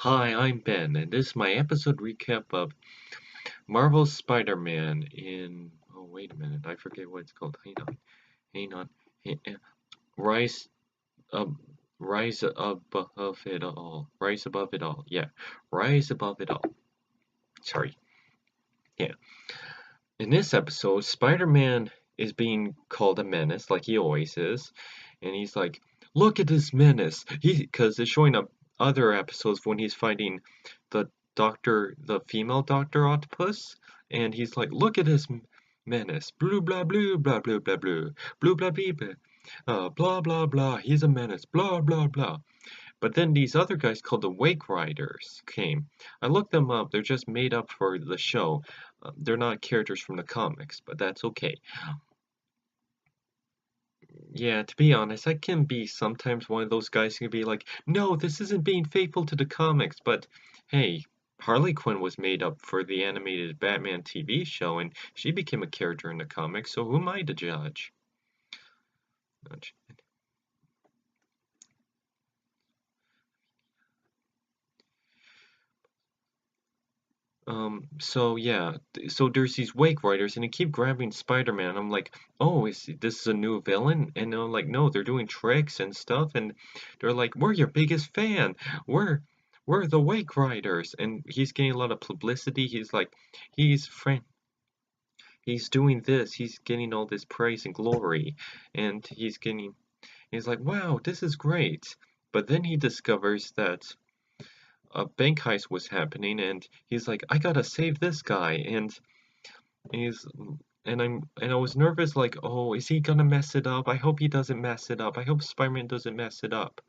Hi, I'm Ben, and this is my episode recap of Marvel's Spider-Man in... Oh, wait a minute, I forget what it's called. Hang on. Rise up, rise above it all. Rise above it all. Yeah, rise above it all. Sorry. Yeah. In this episode, Spider-Man is being called a menace, like he always is, and he's like, "Look at this menace!" Because it's showing up other episodes when he's fighting the the female Doctor Octopus, and he's like, "Look at this menace! Blue blah blue blah blue blah blue blue blah blah blah blah blah blah. He's a menace. Blah blah blah." But then these other guys called the Wake Riders came. I looked them up. They're just made up for the show. They're not characters from the comics, but that's okay. Yeah, to be honest, I can be sometimes one of those guys who can be like, no, this isn't being faithful to the comics, but hey, Harley Quinn was made up for the animated Batman TV show, and she became a character in the comics, so who am I to judge? So yeah, so there's these Wake Riders, and they keep grabbing Spider-Man. I'm like, oh, this is a new villain? And I'm like, no, they're doing tricks and stuff, and they're like, we're your biggest fan. We're we're the Wake Riders, and he's getting a lot of publicity. He's like, he's friend, he's doing this, he's getting all this praise and glory, and he's like, wow, this is great. But then he discovers that a bank heist was happening, and he's like, I gotta save this guy, and he's and I was nervous, like, oh, is he gonna mess it up? I hope he doesn't mess it up. I hope Spider-Man doesn't mess it up.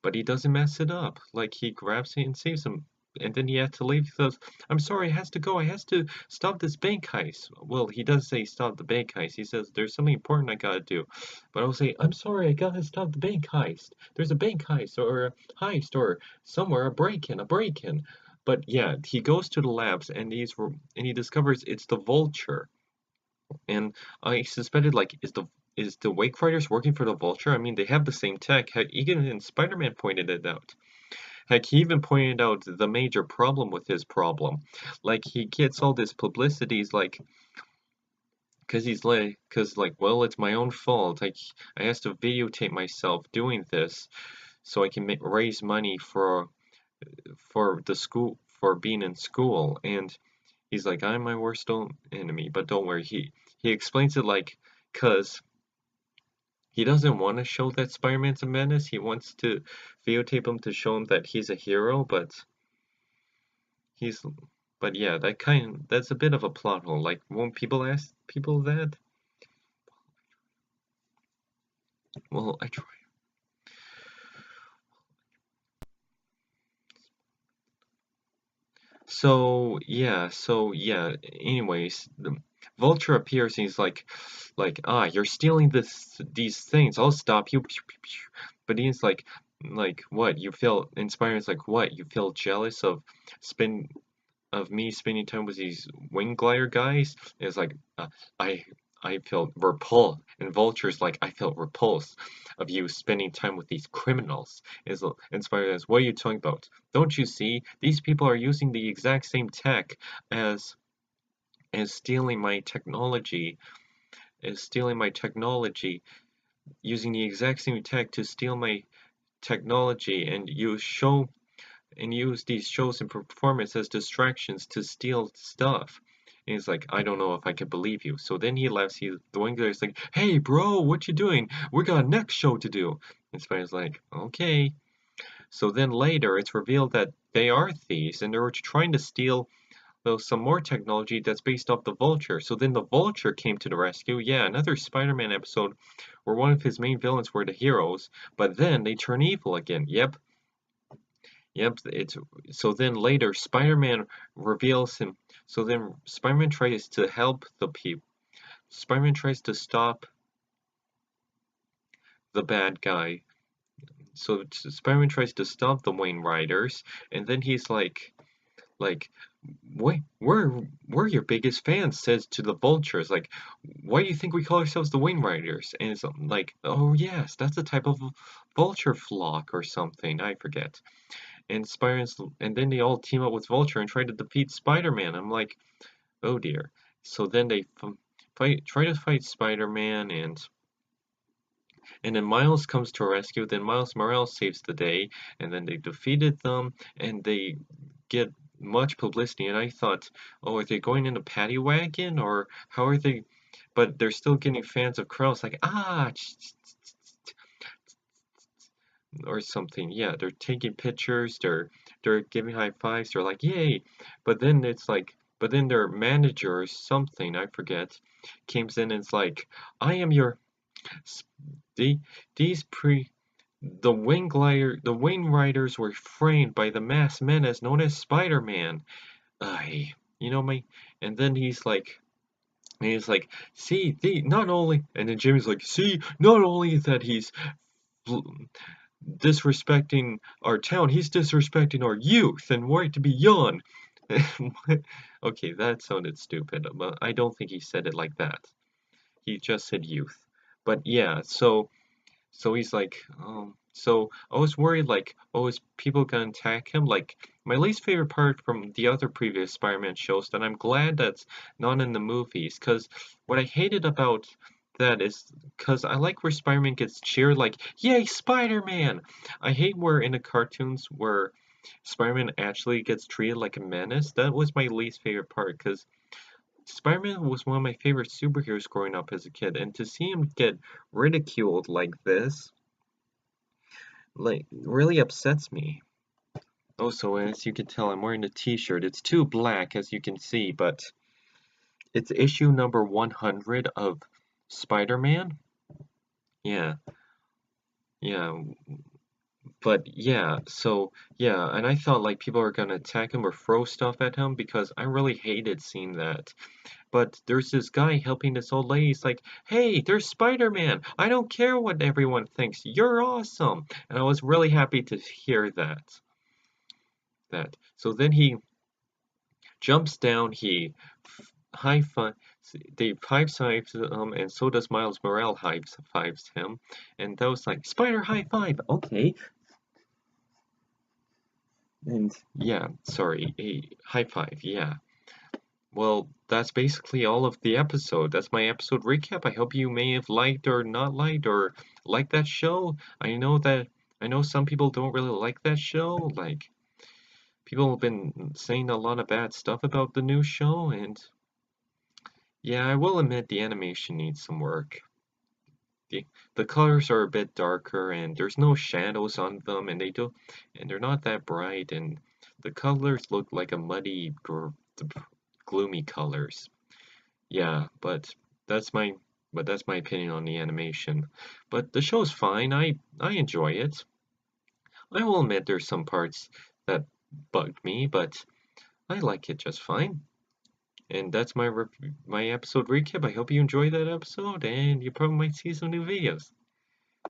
But he doesn't mess it up. Like, he grabs it and saves him. And then he had to leave. He says, I'm sorry, I has to go. I has to stop this bank heist. Well, he does say stop the bank heist. He says, there's something important I gotta do. But I'll say, I'm sorry, I gotta stop the bank heist. There's a bank heist or a heist or somewhere a break-in. But yeah, he goes to the labs and he discovers it's the Vulture. And I suspected, like, is the Wake Riders working for the Vulture? I mean, they have the same tech. Heck, even Spider-Man pointed it out. Heck, he even pointed out the major problem with his problem. Like, he gets all this publicity, he's like, well, it's my own fault. I has to videotape myself doing this so I can raise money for the school, for being in school. And he's like, I'm my worst enemy, but don't worry. He explains it like, cause he doesn't want to show that Spider-Man's a menace. He wants to videotape him to show him that he's a hero, but he's but yeah, that's a bit of a plot hole. Like, won't people ask people that? Well, I try. So yeah. Anyways, the Vulture appears and he's like, you're stealing these things. I'll stop you. Pew, pew, pew. But he's like, what? You feel inspired? It's like, what? You feel jealous spin of me spending time with these wing glider guys? It's like, I I felt repulsed, and Vulture's like, I felt repulsed of you spending time with these criminals. Is inspired as, what are you talking about? Don't you see? These people are using the exact same tech as stealing my technology, using the exact same tech to steal my technology, and use these shows and performance as distractions to steal stuff. And he's like, I don't know if I can believe you. So then he left. The one guy's like, hey, bro, what you doing? We got a next show to do. And Spider's like, okay. So then later, it's revealed that they are thieves, and they're trying to steal some more technology that's based off the Vulture. So then the Vulture came to the rescue. Yeah, another Spider-Man episode where one of his main villains were the heroes, but then they turn evil again. Yep, it's so then later Spider-Man reveals him. So then Spider-Man tries to help the people. Spider-Man tries to stop the bad guy. So Spider-Man tries to stop the Wayne Riders, and then he's like, wait, we're your biggest fans, says to the Vultures. Like, why do you think we call ourselves the Wayne Riders? And it's like, oh yes, that's a type of vulture flock or something. I forget. and then they all team up with Vulture and try to defeat Spider-Man. I'm like, oh dear. So then they try to fight Spider-Man, and then Miles comes to rescue. Then Miles Morales saves the day, and then they defeated them, and they get much publicity. And I thought, oh, are they going in a paddy wagon, or how are they? But they're still getting fans of crowds like or something. Yeah, they're taking pictures. They're giving high fives. They're like yay. But then it's like, but then their manager or something, I forget, comes in and it's like, I am your the these pre the wing riders were framed by the masked menace known as Spider-Man. I, you know my, and then he's like, see, the not only, and then Jimmy's like, see, not only that he's disrespecting our town, he's disrespecting our youth and right to be young. Okay, that sounded stupid, but I don't think he said it like that. He just said youth. But yeah, so he's like, so I was worried, like, oh, is people gonna attack him? Like, my least favorite part from the other previous Spider-Man shows that I'm glad that's not in the movies, because what I hated about that is, because I like where Spider-Man gets cheered, like, yay, Spider-Man! I hate where in the cartoons where Spider-Man actually gets treated like a menace. That was my least favorite part, because Spider-Man was one of my favorite superheroes growing up as a kid, and to see him get ridiculed like this, like, really upsets me. Also, as you can tell, I'm wearing a t-shirt. It's too black, as you can see, but it's issue number 100 of Spider-Man. Yeah, yeah, but yeah, so, yeah, and I thought, like, people were gonna attack him or throw stuff at him because I really hated seeing that. But there's this guy helping this old lady. He's like, hey, there's Spider-Man. I don't care what everyone thinks. You're awesome. And I was really happy to hear that. So then he jumps down, he high five, they high fives and so does Miles Morales high fives him, and that was like Spider high five, okay, and yeah, sorry, a high five, yeah. Well, that's basically all of the episode. That's my episode recap. I hope you may have liked or not liked or liked that show. I know some people don't really like that show. Like, people have been saying a lot of bad stuff about the new show, and yeah, I will admit the animation needs some work. The colors are a bit darker, and there's no shadows on them, and they're not that bright, and the colors look like a muddy, gloomy colors. Yeah, that's my that's my opinion on the animation. But the show's fine. I enjoy it. I will admit there's some parts that bugged me, but I like it just fine. And that's my episode recap. I hope you enjoyed that episode, and you probably might see some new videos.